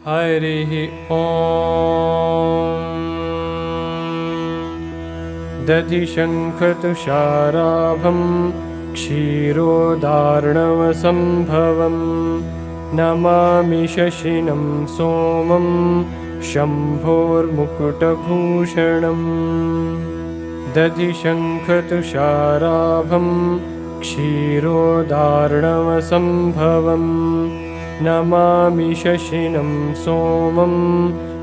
हरिः ॐ। दधिशङ्खतुषाराभं क्षीरोदार्णवसम्भवं नमामि शशिनं सोमं शम्भोर्मुकुटभूषणम्। दधिशङ्खतुषाराभं क्षीरोदार्णवसम्भवं नमामि शशिनं सोमं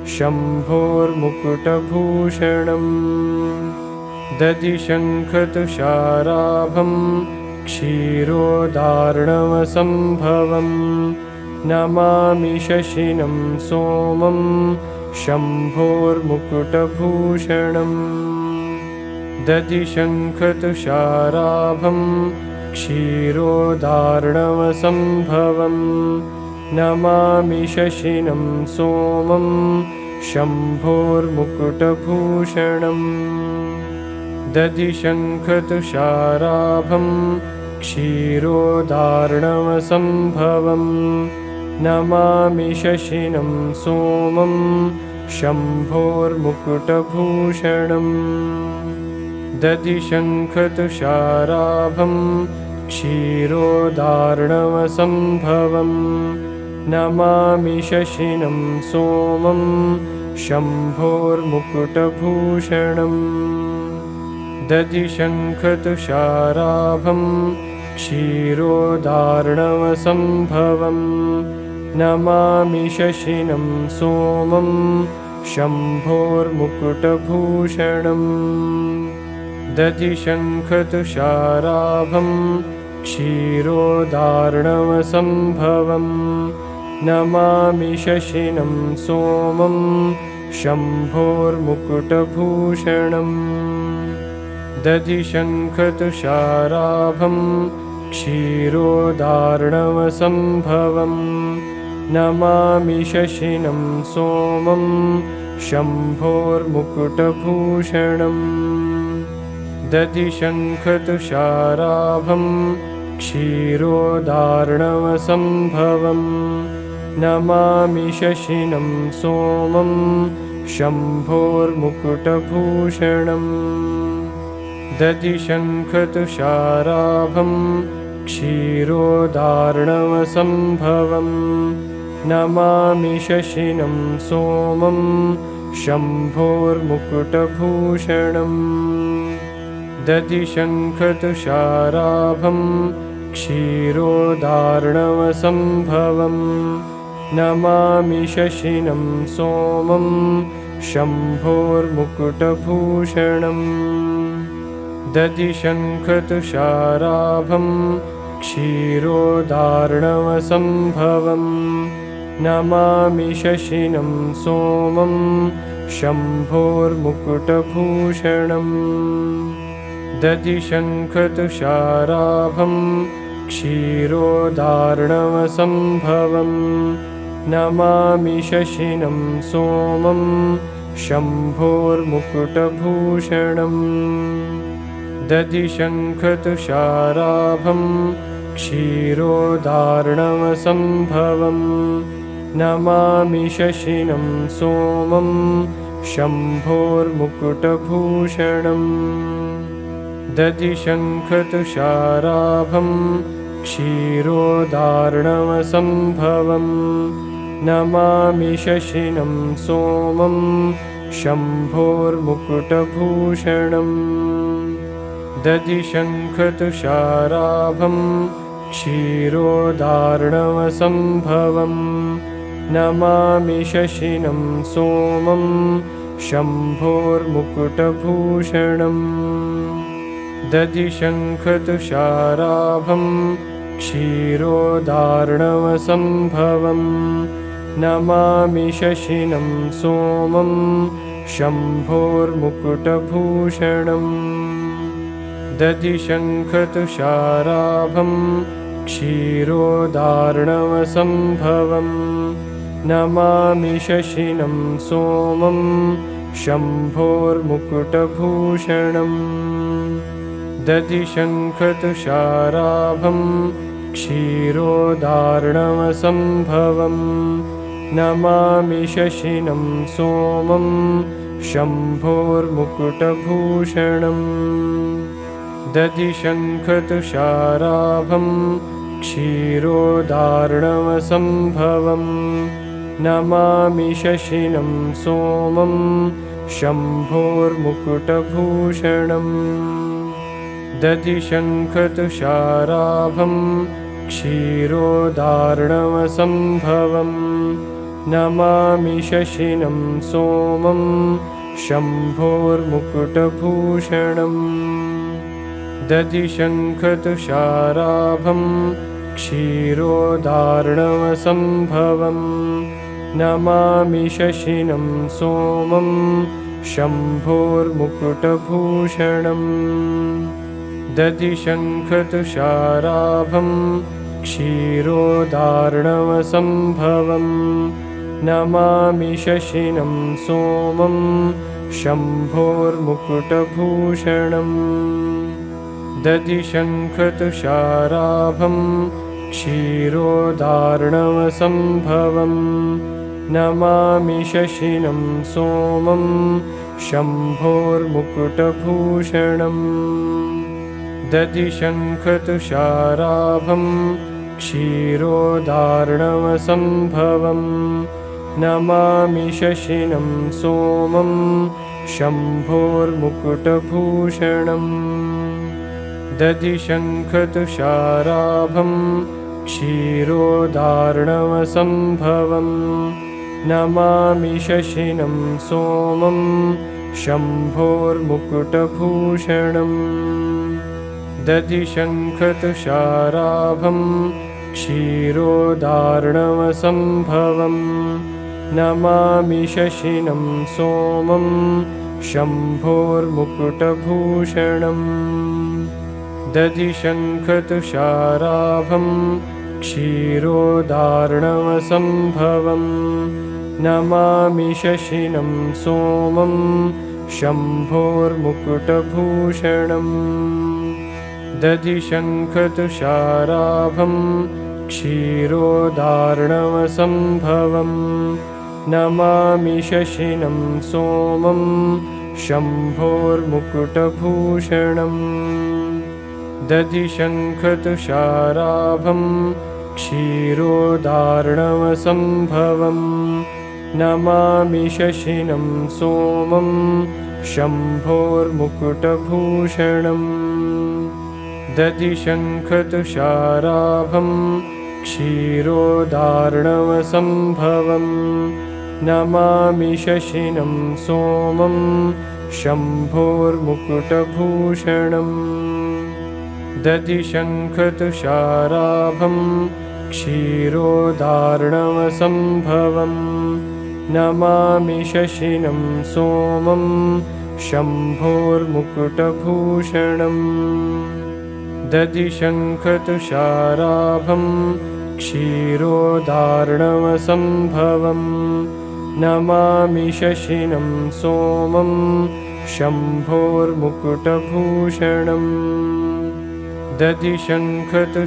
शम्भोर्मुकुटभूषणम्। दधिशङ्खतुषाराभं क्षीरोदार्णवसम्भवं नमामि शशिनं सोमं शम्भोर्मुकुटभूषणम्। दधिशङ्खतुषाराभं क्षीरोदार्णवसम्भवं नमामि शशिनं सोमं शम्भोर्मुकुटभूषणम्। दधिशङ्खतुषाराभं क्षीरोदार्णवसम्भवं नमामि शशिनं सोमं शम्भोर्मुकुटभूषणम्। दधिशङ्खतुषाराभं क्षीरोदार्णवसम्भवं नमामि शशिनं सोमं शम्भोर्मुकुटभूषणम्। दधिशङ्खतुषाराभं क्षीरोदार्णवसम्भवं नमामि शशिनं सोमं शम्भोर्मुकुटभूषणम्। दधिशङ्खतुषाराभं क्षीरोदार्णवसम्भवं नमामि शशिनं सोमं शम्भोर्मुकुटभूषणम्। दधिशङ्खतुषाराभं क्षीरोदार्णवसम्भवं नमामि शशिनं सोमं शम्भोर्मुकुटभूषणम्। दधिशङ्खतुषाराभं क्षीरोदार्णवसम्भवं नमामि शशिनं सोमं शम्भोर्मुकुटभूषणम्। दधिशङ्खतुषाराभं क्षीरोदार्णवसम्भवं नमामि शशिनं सोमं शम्भोर्मुकुटभूषणम्। दधिशङ्खतुषाराभं क्षीरोदार्णवसम्भवं नमामि शशिनं सोमं शम्भोर्मुकुटभूषणम्। दधिशङ्खतुषाराभं क्षीरोदार्णवसम्भवं नमामि शशिनं सोमं शम्भोर्मुकुटभूषणम्। दधिशङ्खतुषाराभं क्षीरोदार्णवसम्भवं नमामि शशिनं सोमं शम्भोर्मुकुटभूषणम्। दधिशङ्खतुषाराभं क्षीरोदार्णवसम्भवं नमामि शशिनं सोमं शम्भोर्मुकुटभूषणम्। दधिशङ्खतुषाराभं क्षीरोदार्णवसम्भवं नमामि शशिनं सोमं शम्भोर्मुकुटभूषणम्। दधिशङ्खतुषाराभं क्षीरोदार्णवसम्भवं नमामि शशिनं सोमं शम्भोर्मुकुटभूषणम्। दधिशङ्खतुषाराभं क्षीरोदार्णवसम्भवं नमामि शशिनं सोमं शम्भोर्मुकुटभूषणम्। दधिशङ्खतुषाराभं क्षीरोदार्णवसम्भवं नमामि शशिनं सोमं शम्भोर्मुकुटभूषणम्। दधिशङ्खतुषाराभं क्षीरोदार्णवसम्भवं नमामि शशिनं सोमं शम्भोर्मुकुटभूषणम् दधिशङ्खतुषाराभं क्षीरोदार्णवसम्भवम् नमामि शशिनं सोमं शम्भोर्मुकुटभूषणम् दधिशङ्खतुषाराभं क्षीरोदार्णवसम्भवम् नमामि शशिनं सोमं शम्भोर्मुकुटभूषणम् दधिशङ्खतुषाराभं क्षीरोदार्णवसम्भवम् नमामि शशिनं सोमं शम्भोर्मुकुटभूषणम् दधिशङ्खतुषाराभं क्षीरोदार्णवसम्भवम् नमामि शशिनं सोमं शम्भोर्मुकुटभूषणम् दधिशङ्खतुषाराभं क्षीरोदार्णवसम्भवम् नमामि शशिनं सोमं शम्भोर्मुकुटभूषणम् दधिशङ्खतुषाराभं क्षीरोदार्णवसम्भवम् नमामि शशिनं सोमं शम्भोर्मुकुटभूषणम् दधिशङ्खतुषाराभं क्षीरोदार्णवसम्भवम् नमामि शशिनं सोमं शम्भोर्मुकुटभूषणम् दधिशङ्खतुषाराभं क्षीरोदार्णवसम्भवम् नमामि शशिनं सोमं शम्भोर्मुकुटभूषणम् दधिशङ्खतुषाराभं क्षीरोदार्णवसम्भवम् नमामि शशिनं सोमं शम्भोर्मुकुटभूषणम् दधिशङ्खतुषाराभं क्षीरोदार्णवसम्भवम् नमामि शशिनं सोमं शम्भोर्मुकुटभूषणम् दधिशङ्खतुषाराभं क्षीरोदार्णवसम्भवम् नमामि शशिनं सोमं शम्भोर्मुकुटभूषणम् दधिशङ्खतुषाराभं क्षीरोदार्णवसम्भवम् नमामि शशिनं सोमं शम्भोर्मुकुटभूषणम् दधिशङ्खतुषाराभं क्षीरोदार्णवसम्भवम् नमामि शशिनं सोमं शम्भोर्मुकुटभूषणम् दधिशङ्खतुषाराभं क्षीरोदार्णवसम्भवम् नमामि शशिनं सोमं शम्भोर्मुकुटभूषणम् दधिशङ्खतुषाराभं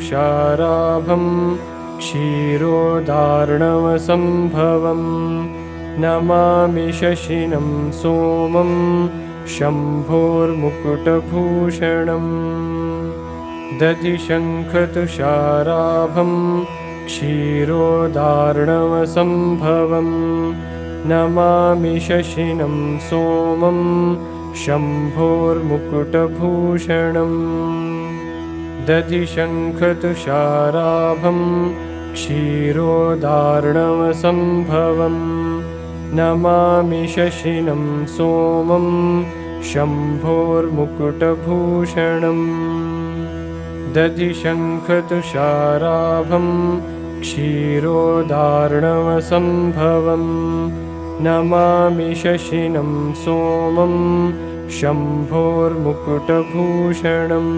क्षीरोदार्णवसम्भवम् नमामि शशिनं सोमं शम्भोर्मुकुटभूषणम् दधिशङ्खतुषाराभं क्षीरोदार्णवसम्भवम् नमामि शशिनं सोमं शम्भोर्मुकुटभूषणम् दधिशङ्खतुषाराभं क्षीरोदार्णवसम्भवम् नमामि शशिनं सोमं शम्भोर्मुकुटभूषणम् दधिशङ्खतुषाराभं क्षीरोदार्णवसम्भवम् नमामि शशिनं सोमं शम्भोर्मुकुटभूषणम्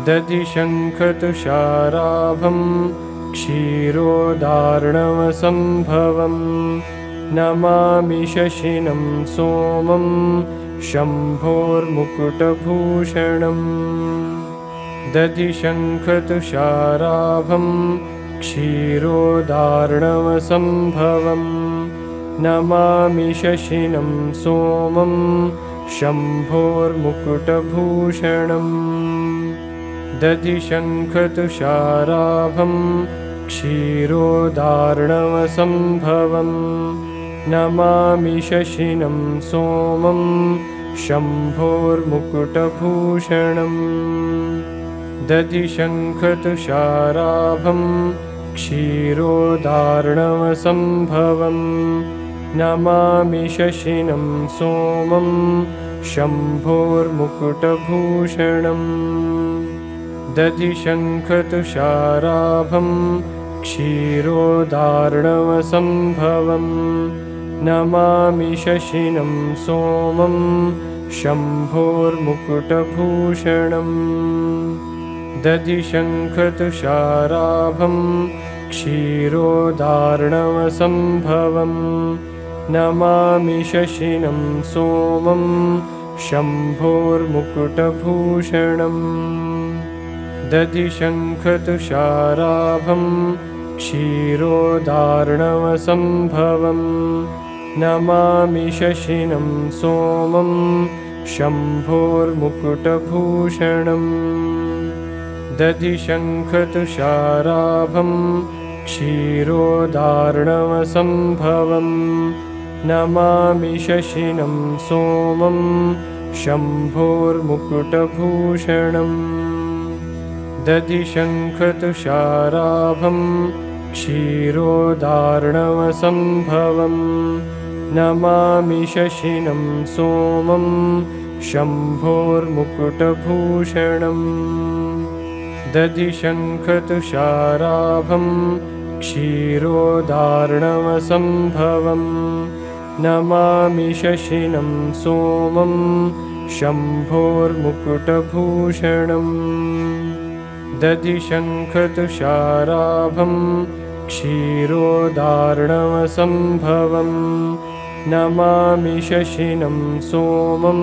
दधिशङ्खतुषाराभं क्षीरोदार्णवसम्भवम् नमामि शशिनं सोमं शम्भोर्मुकुटभूषणम् दधिशङ्खतुषाराभं क्षीरोदार्णवसम्भवम् नमामि शशिनं सोमं शम्भोर्मुकुटभूषणम् दधिशङ्खतुषाराभं क्षीरोदार्णवसम्भवम् नमामि शशिनं सोमं शम्भोर्मुकुटभूषणम् दधिशङ्खतुषाराभं क्षीरोदार्णवसम्भवम् नमामि शशिनं सोमं शम्भोर्मुकुटभूषणम् दधिशङ्खतुषाराभं क्षीरोदार्णवसम्भवम् नमामि शशिनं सोमं शम्भोर्मुकुटभूषणम् दधिशङ्खतुषाराभं क्षीरोदार्णवसम्भवम् नमामि शशिनं सोमं शम्भोर्मुकुटभूषणम् दधिशङ्खतुषाराभं क्षीरोदार्णवसम्भवम् नमामि शशिनं सोमं शम्भोर्मुकुटभूषणम् दधिशङ्खतुषाराभं क्षीरोदार्णवसम्भवम् नमामि शशिनं सोमं शम्भोर्मुकुटभूषणम् दधिशङ्खतुषाराभं क्षीरोदार्णवसम्भवम् नमामि शशिनं सोमं शम्भोर्मुकुटभूषणम् दधिशङ्खतुषाराभं क्षीरोदार्णवसम्भवम् नमामि शशिनं सोमं शम्भोर्मुकुटभूषणम् दधिशङ्खतुषाराभं क्षीरोदार्णवसम्भवम् नमामि शशिनं सोमं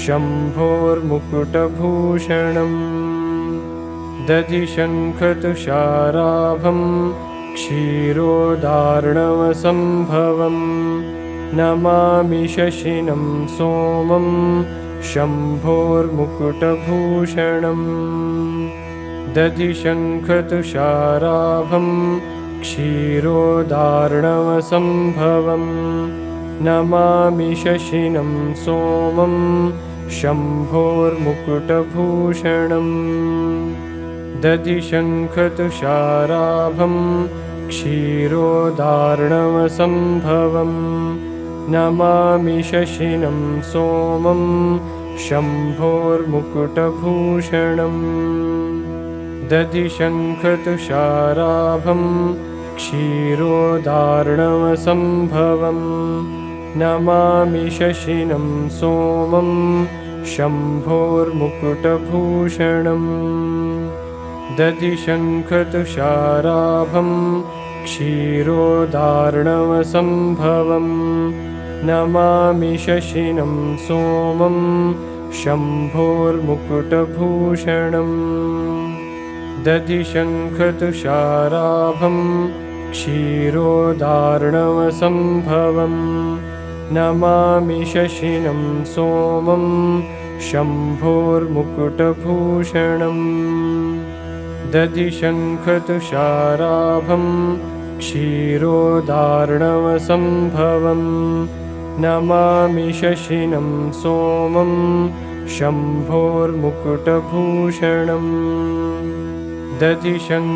शम्भोर्मुकुटभूषणम् दधिशङ्खतुषाराभं क्षीरोदार्णवसम्भवम् नमामि शशिनं सोमं शम्भोर्मुकुटभूषणम् दधिशङ्खतुषाराभं क्षीरोदार्णवसम्भवम् नमामि शशिनं सोमं शम्भोर्मुकुटभूषणम् दधिशङ्खतुषाराभं क्षीरोदार्णवसम्भवम् नमामि शशिनं सोमं शम्भोर्मुकुटभूषणम् दधिशङ्खतुषाराभं क्षीरोदार्णवसम्भवम् नमामि शशिनं सोमं शम्भोर्मुकुटभूषणम् दधिशङ्खतुषाराभं क्षीरोदार्णवसम्भवम् नमामि शशिनं सोमं शम्भोर्मुकुटभूषणम् दधिशङ्खतुषाराभं क्षीरोदार्णवसम्भवम् नमामि शशिनं सोमं शम्भोर्मुकुटभूषणम् दधिशङ्खतुषाराभं क्षीरोदार्णवसम्भवम् नमामि शशिनं सोमं शम्भोर्मुकुटभूषणम् दधिशङ्खतुषाराभं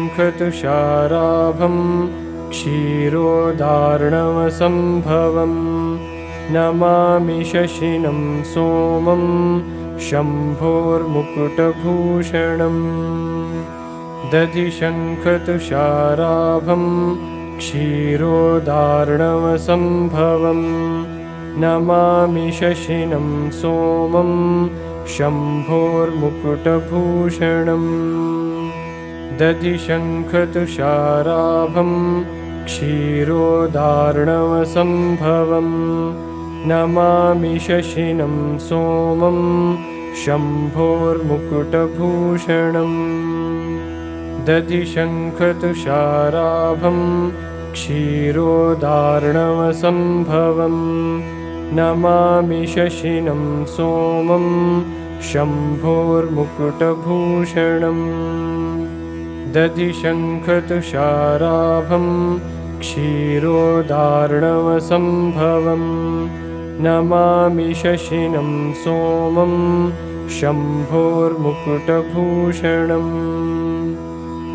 क्षीरोदार्णवसम्भवम् नमामि शशिनं सोमं शम्भोर्मुकुटभूषणम् दधिशङ्खतुषाराभं क्षीरोदार्णवसम्भवम् नमामि शशिनं सोमं शम्भोर्मुकुटभूषणम् दधिशङ्खतुषाराभं क्षीरोदार्णवसम्भवम् नमामि शशिनं सोमं शम्भोर्मुकुटभूषणम् दधिशङ्खतुषाराभं क्षीरोदार्णवसम्भवं नमामि शशिनं सोमं शम्भोर्मुकुटभूषणम् दधिशङ्खतुषाराभं क्षीरोदार्णवसम्भवं नमामि शशिनं सोमं शम्भोर्मुकुटभूषणम्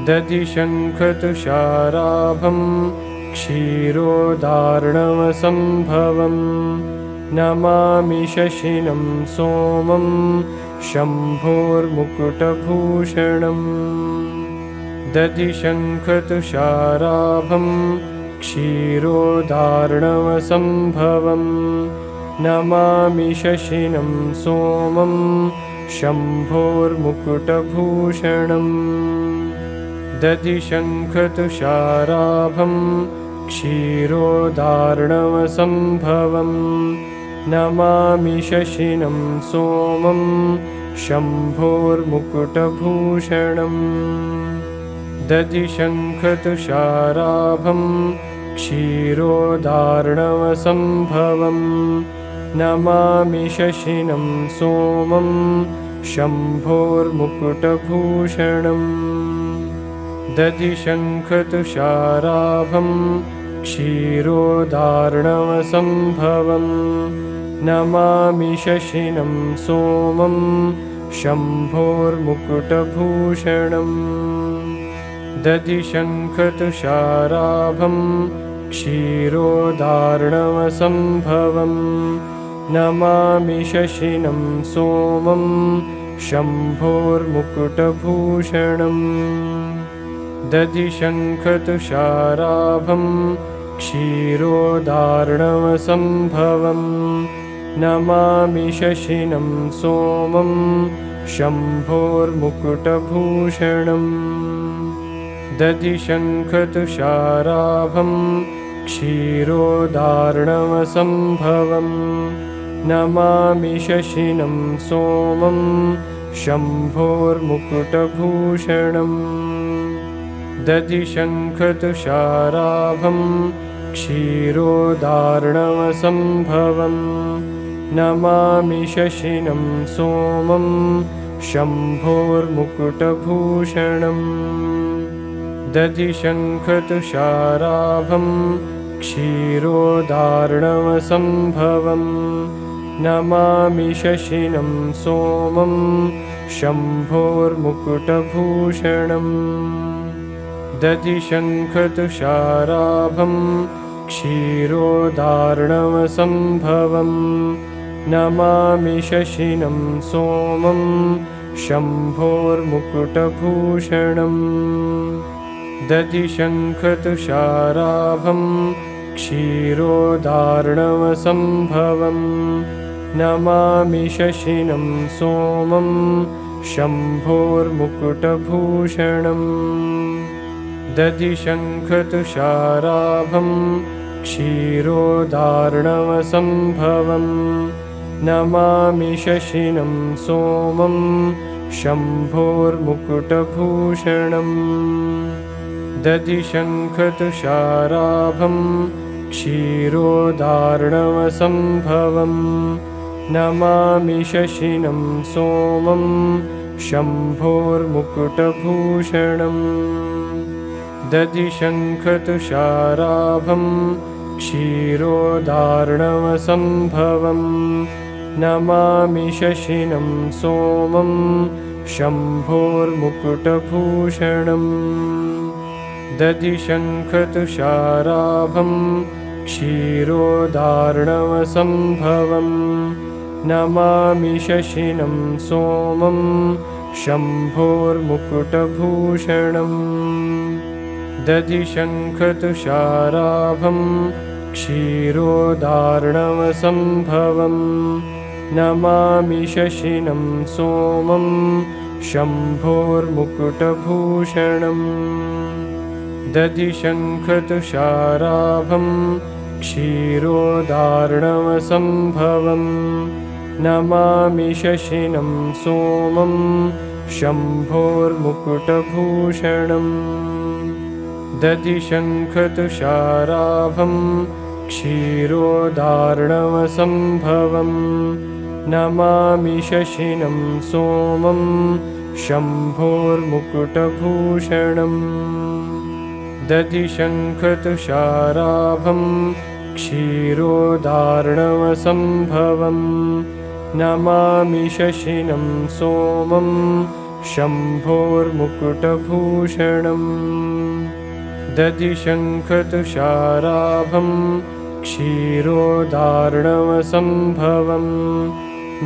दधिशङ्खतुषाराभं क्षीरोदार्णवसम्भवं नमामि शशिनं सोमं शम्भोर्मुकुटभूषणम् दधिशङ्खतुषाराभं क्षीरोदार्णवसम्भवं नमामि शशिनं सोमं शम्भोर्मुकुटभूषणम् दधिशङ्खतुषाराभं क्षीरोदार्णवसम्भवं नमामि शशिनं सोमं शम्भोर्मुकुटभूषणम् दधिशङ्खतुषाराभं क्षीरोदार्णवसम्भवं नमामि शशिनं सोमं शम्भोर्मुकुटभूषणम् दधिशङ्खतुषाराभं क्षीरोदार्णवसम्भवं नमामि शशिनं सोमं शम्भोर्मुकुटभूषणम् दधिशङ्खतुषाराभं क्षीरोदार्णवसम्भवं नमामि शशिनं सोमं शम्भोर्मुकुटभूषणम् दधिशङ्खतुषाराभं क्षीरोदार्णवसम्भवं नमामि शशिनं सोमं शम्भोर्मुकुटभूषणम् दधिशङ्खतुषाराभं क्षीरोदार्णवसम्भवं नमामि शशिनं सोमं शम्भोर्मुकुटभूषणम् दधिशङ्खतुषाराभं क्षीरोदार्णवसम्भवं नमामि शशिनं सोमं शम्भोर्मुकुटभूषणम् दधिशङ्खतुषाराभं क्षीरोदार्णवसम्भवं नमामि शशिनं सोमं शम्भोर्मुकुटभूषणम् दधिशङ्खतुषाराभं क्षीरोदार्णवसम्भवं नमामि शशिनं सोमं शम्भोर्मुकुटभूषणम् दधिशङ्खतुषाराभं क्षीरोदार्णवसम्भवं नमामि शशिनं सोमं शम्भोर्मुकुटभूषणम् दधिशङ्खतुषाराभं क्षीरोदार्णवसम्भवं नमामि शशिनं सोमं शम्भोर्मुकुटभूषणम् दधिशङ्खतुषाराभं क्षीरोदार्णवसम्भवं नमामि शशिनं सोमं शम्भोर्मुकुटभूषणम् दधिशङ्खतुषाराभं क्षीरोदार्णवसम्भवं नमामि शशिनं सोमं शम्भोर्मुकुटभूषणम् दधिशङ्खतुषाराभं क्षीरोदार्णवसम्भवं नमामि शशिनं सोमं शम्भोर्मुकुटभूषणम् दधिशङ्खतुषाराभं क्षीरोदार्णवसम्भवं नमामि शशिनं सोमं शम्भोर्मुकुटभूषणम् दधिशङ्खतुषाराभं क्षीरोदार्णवसम्भवं नमामि शशिनं सोमं शम्भोर्मुकुटभूषणम् दधिशङ्खतुषाराभं क्षीरोदार्णवसम्भवं नमामि शशिनं सोमं शम्भोर्मुकुटभूषणम् दधिशङ्खतुषाराभं क्षीरोदार्णवसम्भवं नमामि शशिनं सोमं शम्भोर्मुकुटभूषणम् दधिशङ्खतुषाराभं क्षीरोदार्णवसम्भवं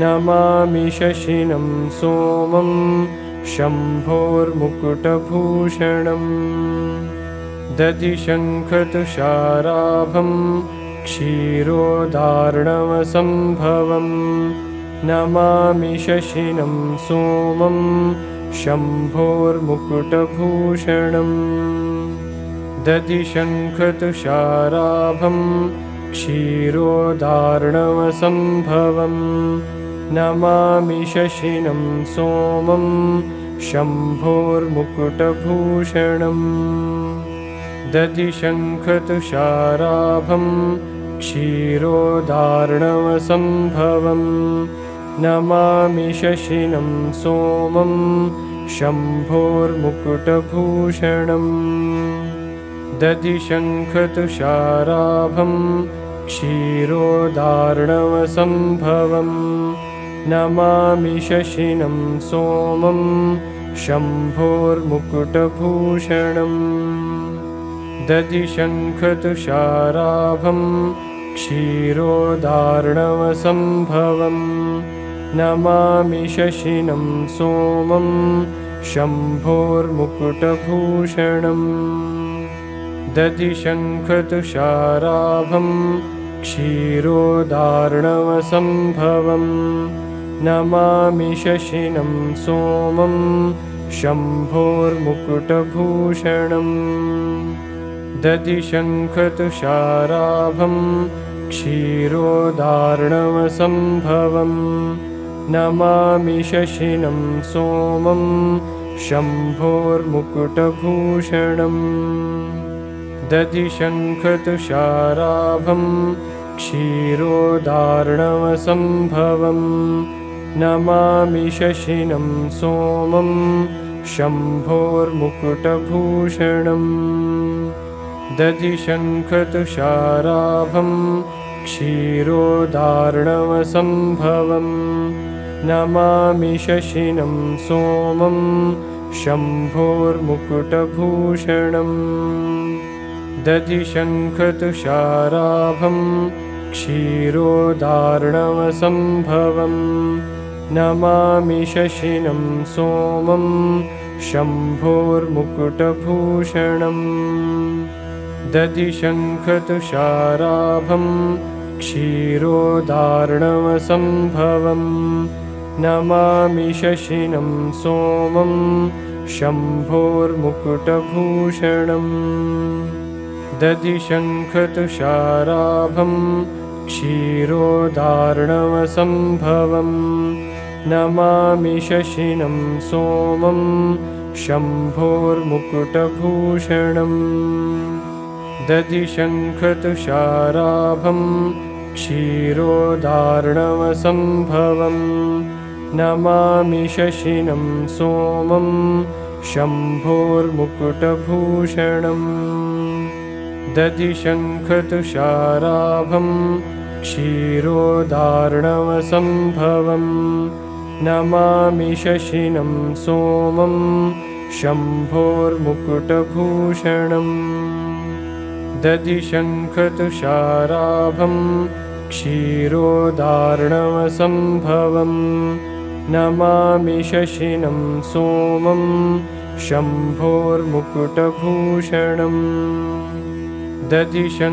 नमामि शशिनं सोमं शम्भोर्मुकुटभूषणम् दधिशङ्खतुषाराभं क्षीरोदार्णवसम्भवं नमामि शशिनं सोमं शम्भोर्मुकुटभूषणम् दधिशङ्खतुषाराभं क्षीरोदार्णवसम्भवं नमामि शशिनं सोमं शम्भोर्मुकुटभूषणम् दधिशङ्खतुषाराभं क्षीरोदार्णवसम्भवं नमामि शशिनं सोमं शम्भोर्मुकुटभूषणम् दधिशङ्खतुषाराभं क्षीरोदार्णवसम्भवं नमामि शशिनं सोमं शम्भोर्मुकुटभूषणम् दधिशङ्खतुषाराभं क्षीरोदार्णवसम्भवं नमामि शशिनं सोमं शम्भोर्मुकुटभूषणम् दधिशङ्खतुषाराभं क्षीरोदार्णवसम्भवं नमामि शशिनं सोमं शम्भोर्मुकुटभूषणम् दधिशङ्खतुषाराभं क्षीरोदार्णवसम्भवं नमामि शशिनं सोमं शम्भोर्मुकुटभूषणम् दधिशङ्खतुषाराभं क्षीरोदार्णवसम्भवं नमामि शशिनं सोमं शम्भोर्मुकुटभूषणम् दधिशङ्खतुषाराभं क्षीरोदार्णवसम्भवं नमामि शशिनं सोमं शम्भोर्मुकुटभूषणम् दधिशङ्खतुषाराभं क्षीरोदार्णवसम्भवं नमामि शशिनं सोमं शम्भोर्मुकुटभूषणम् दधिशङ्खतुषाराभं क्षीरोदार्णवसम्भवं नमामि शशिनं सोमं शम्भोर्मुकुटभूषणम् दधिशङ्खतुषाराभं क्षीरोदार्णवसम्भवं नमामि शशिनं सोमं शम्भोर्मुकुटभूषणम् दधिशङ्खतुषाराभं क्षीरोदार्णवसम्भवं नमामि शशिनं सोमं शम्भोर्मुकुटभूषणम् दधिशङ्खतुषाराभं क्षीरोदार्णवसम्भवं नमामि शशिनं सोमं शम्भोर्मुकुटभूषणम् दधिशङ्खतुषाराभं क्षीरोदार्णवसम्भवं नमामि शशिनं सोमं शम्भोर्मुकुटभूषणम् दधिशङ्खतुषाराभं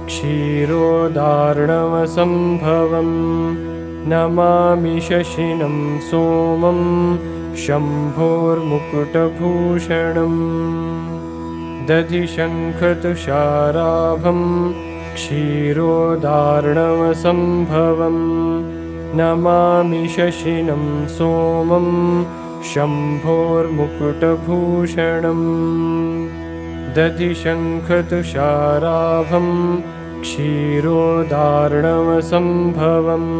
क्षीरोदार्णवसम्भवं नमामि शशिनं सोमं शम्भोर्मुकुटभूषणम् दधिशङ्खतुषाराभं क्षीरोदार्णवसम्भवं नमामि शशिनं सोमं शम्भोर्मुकुटभूषणम् दधिशङ्खतुषाराभं क्षीरोदार्णवसम्भवम्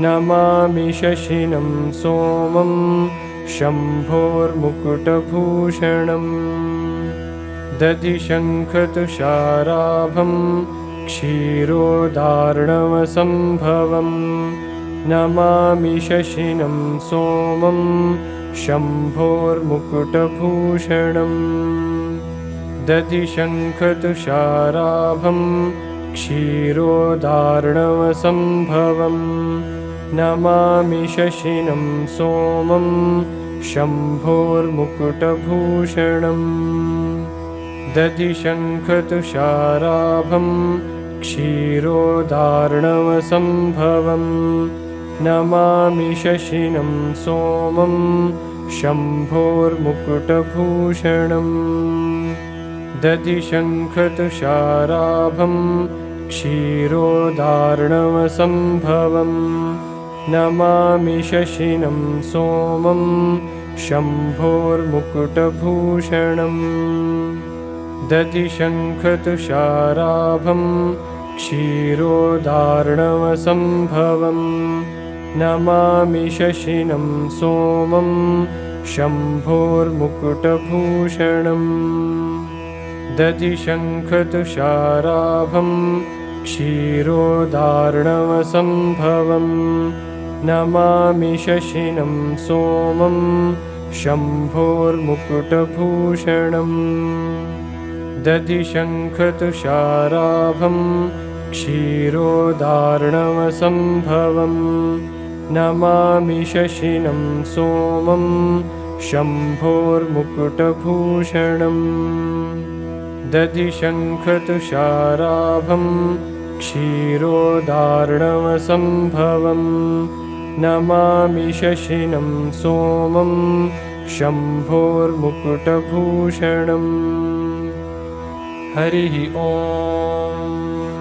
नमामि शशिनं सोमं शम्भोर्मुकुटभूषणम् दधिशङ्खतुषाराभं क्षीरोदार्णवसम्भवम् नमामि शशिनं सोमं शम्भोर्मुकुटभूषणम् दधिशङ्खतुषाराभं क्षीरोदार्णवसम्भवम् नमामि शशिनं सोमं शम्भोर्मुकुटभूषणम् दधिशङ्खतुषाराभं क्षीरोदार्णवसम्भवम् नमामि शशिनं सोमं शम्भोर्मुकुटभूषणम् दधिशङ्खतुषाराभं क्षीरोदार्णवसम्भवम् नमामि शशिनं सोमं शम्भोर्मुकुटभूषणम् दधिशङ्खतुषाराभं क्षीरोदार्णवसम्भवम् नमामि शशिनं सोमं शम्भोर्मुकुटभूषणम् दधिशङ्खतुषाराभं क्षीरोदार्णवसम्भवम् नमामि शशिनं सोमं शम्भोर्मुकुटभूषणम् दधिशङ्खतुषाराभं क्षीरोदार्णवसम्भवम् नमामि शशिनं सोमं शम्भोर्मुकुटभूषणम् दधिशङ्खतुषाराभं क्षीरोदार्णवसम्भवम् नमामि शशिनं सोमं शम्भोर्मुकुटभूषणम् हरिः ओम्।